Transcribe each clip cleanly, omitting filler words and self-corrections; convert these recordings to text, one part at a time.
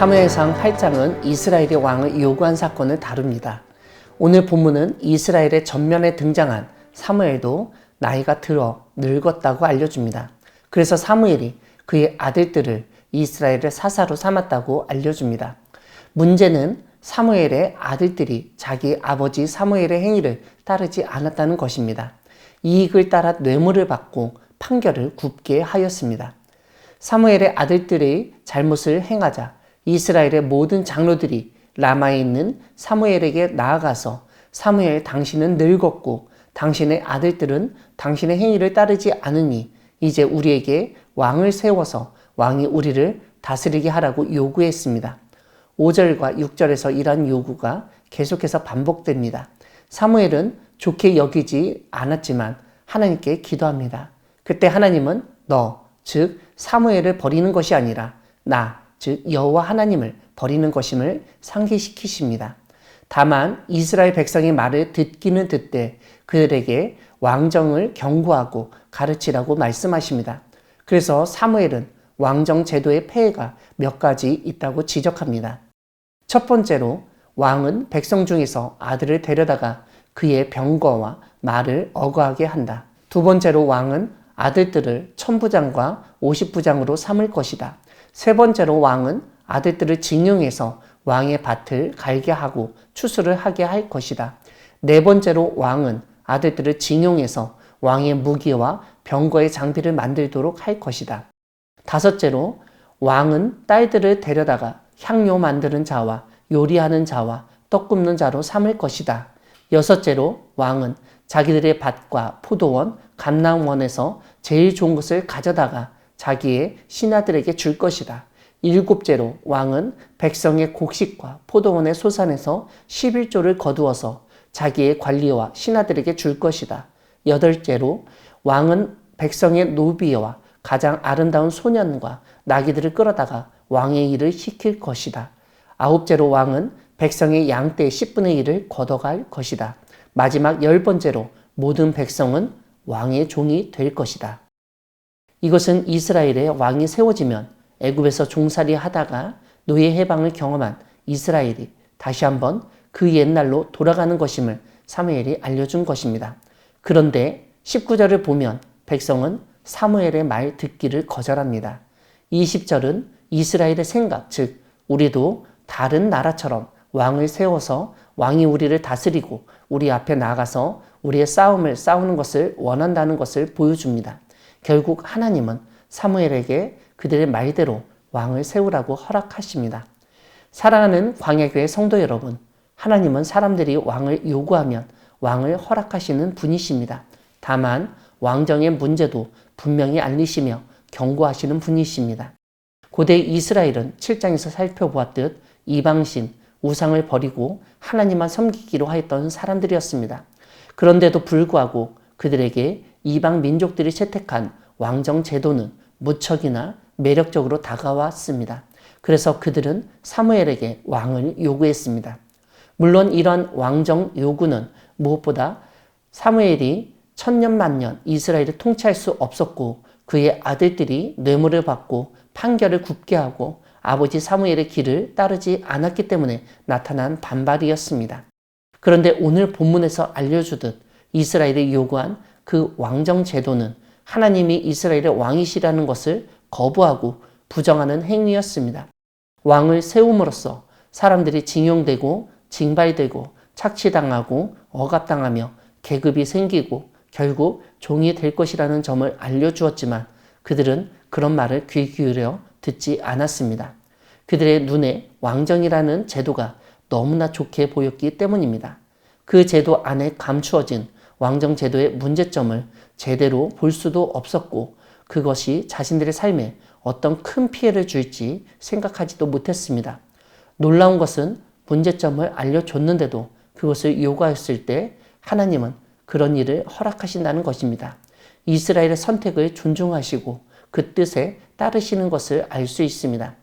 사무엘상 8장은 이스라엘의 왕을 요구한 사건을 다룹니다. 오늘 본문은 이스라엘의 전면에 등장한 사무엘도 나이가 들어 늙었다고 알려줍니다. 그래서 사무엘이 그의 아들들을 이스라엘의 사사로 삼았다고 알려줍니다. 문제는 사무엘의 아들들이 자기 아버지 사무엘의 행위를 따르지 않았다는 것입니다. 이익을 따라 뇌물을 받고 판결을 굽게 하였습니다. 사무엘의 아들들의 잘못을 행하자 이스라엘의 모든 장로들이 라마에 있는 사무엘에게 나아가서 사무엘, 당신은 늙었고 당신의 아들들은 당신의 행위를 따르지 않으니 이제 우리에게 왕을 세워서 왕이 우리를 다스리게 하라고 요구했습니다. 5절과 6절에서 이런 요구가 계속해서 반복됩니다. 사무엘은 좋게 여기지 않았지만 하나님께 기도합니다. 그때 하나님은 너, 즉 사무엘을 버리는 것이 아니라 나, 즉 여호와 하나님을 버리는 것임을 상기시키십니다. 다만 이스라엘 백성의 말을 듣기는 듣되 그들에게 왕정을 경고하고 가르치라고 말씀하십니다. 그래서 사무엘은 왕정 제도의 폐해가 몇 가지 있다고 지적합니다. 첫 번째로 왕은 백성 중에서 아들을 데려다가 그의 병거와 말을 어거하게 한다. 두 번째로 왕은 아들들을 1000부장과 50부장으로 삼을 것이다. 세 번째로 왕은 아들들을 징용해서 왕의 밭을 갈게 하고 추수를 하게 할 것이다. 네 번째로 왕은 아들들을 징용해서 왕의 무기와 병거의 장비를 만들도록 할 것이다. 다섯째로 왕은 딸들을 데려다가 향료 만드는 자와 요리하는 자와 떡 굽는 자로 삼을 것이다. 여섯째로 왕은 자기들의 밭과 포도원, 감람원에서 제일 좋은 것을 가져다가 자기의 신하들에게 줄 것이다. 일곱째로 왕은 백성의 곡식과 포도원의 소산에서 11조를 거두어서 자기의 관리와 신하들에게 줄 것이다. 여덟째로 왕은 백성의 노비와 가장 아름다운 소년과 나귀들을 끌어다가 왕의 일을 시킬 것이다. 아홉째로 왕은 백성의 양떼의 10분의 1을 걷어갈 것이다. 마지막 10번째로 모든 백성은 왕의 종이 될 것이다. 이것은 이스라엘의 왕이 세워지면 애굽에서 종살이 하다가 노예 해방을 경험한 이스라엘이 다시 한번 그 옛날로 돌아가는 것임을 사무엘이 알려준 것입니다. 그런데 19절을 보면 백성은 사무엘의 말 듣기를 거절합니다. 20절은 이스라엘의 생각, 즉 우리도 다른 나라처럼 왕을 세워서 왕이 우리를 다스리고 우리 앞에 나가서 우리의 싸움을 싸우는 것을 원한다는 것을 보여줍니다. 결국 하나님은 사무엘에게 그들의 말대로 왕을 세우라고 허락하십니다. 사랑하는 광야교회 성도 여러분, 하나님은 사람들이 왕을 요구하면 왕을 허락하시는 분이십니다. 다만 왕정의 문제도 분명히 알리시며 경고하시는 분이십니다. 고대 이스라엘은 7장에서 살펴보았듯 이방신, 우상을 버리고 하나님만 섬기기로 하였던 사람들이었습니다. 그런데도 불구하고 그들에게 이방 민족들이 채택한 왕정 제도는 무척이나 매력적으로 다가왔습니다. 그래서 그들은 사무엘에게 왕을 요구했습니다. 물론 이런 왕정 요구는 무엇보다 사무엘이 천년만년 이스라엘을 통치할 수 없었고 그의 아들들이 뇌물을 받고 판결을 굽게 하고 아버지 사무엘의 길을 따르지 않았기 때문에 나타난 반발이었습니다. 그런데 오늘 본문에서 알려주듯 이스라엘이 요구한 그 왕정 제도는 하나님이 이스라엘의 왕이시라는 것을 거부하고 부정하는 행위였습니다. 왕을 세움으로써 사람들이 징용되고 징발되고 착취당하고 억압당하며 계급이 생기고 결국 종이 될 것이라는 점을 알려주었지만 그들은 그런 말을 귀 기울여 듣지 않았습니다. 그들의 눈에 왕정이라는 제도가 너무나 좋게 보였기 때문입니다. 그 제도 안에 감추어진 왕정 제도의 문제점을 제대로 볼 수도 없었고 그것이 자신들의 삶에 어떤 큰 피해를 줄지 생각하지도 못했습니다. 놀라운 것은 문제점을 알려줬는데도 그것을 요구했을 때 하나님은 그런 일을 허락하신다는 것입니다. 이스라엘의 선택을 존중하시고 그 뜻에 따르시는 것을 알 수 있습니다.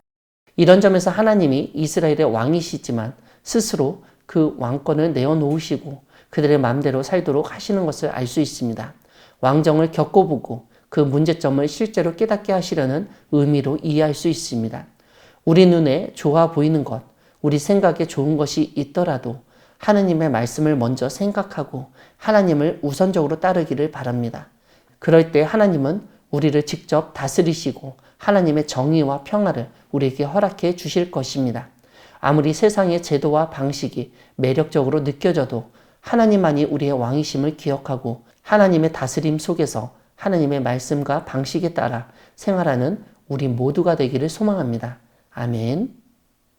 이런 점에서 하나님이 이스라엘의 왕이시지만 스스로 그 왕권을 내어놓으시고 그들의 마음대로 살도록 하시는 것을 알 수 있습니다. 왕정을 겪어보고 그 문제점을 실제로 깨닫게 하시려는 의미로 이해할 수 있습니다. 우리 눈에 좋아 보이는 것, 우리 생각에 좋은 것이 있더라도 하나님의 말씀을 먼저 생각하고 하나님을 우선적으로 따르기를 바랍니다. 그럴 때 하나님은 우리를 직접 다스리시고 하나님의 정의와 평화를 우리에게 허락해 주실 것입니다. 아무리 세상의 제도와 방식이 매력적으로 느껴져도 하나님만이 우리의 왕이심을 기억하고 하나님의 다스림 속에서 하나님의 말씀과 방식에 따라 생활하는 우리 모두가 되기를 소망합니다. 아멘.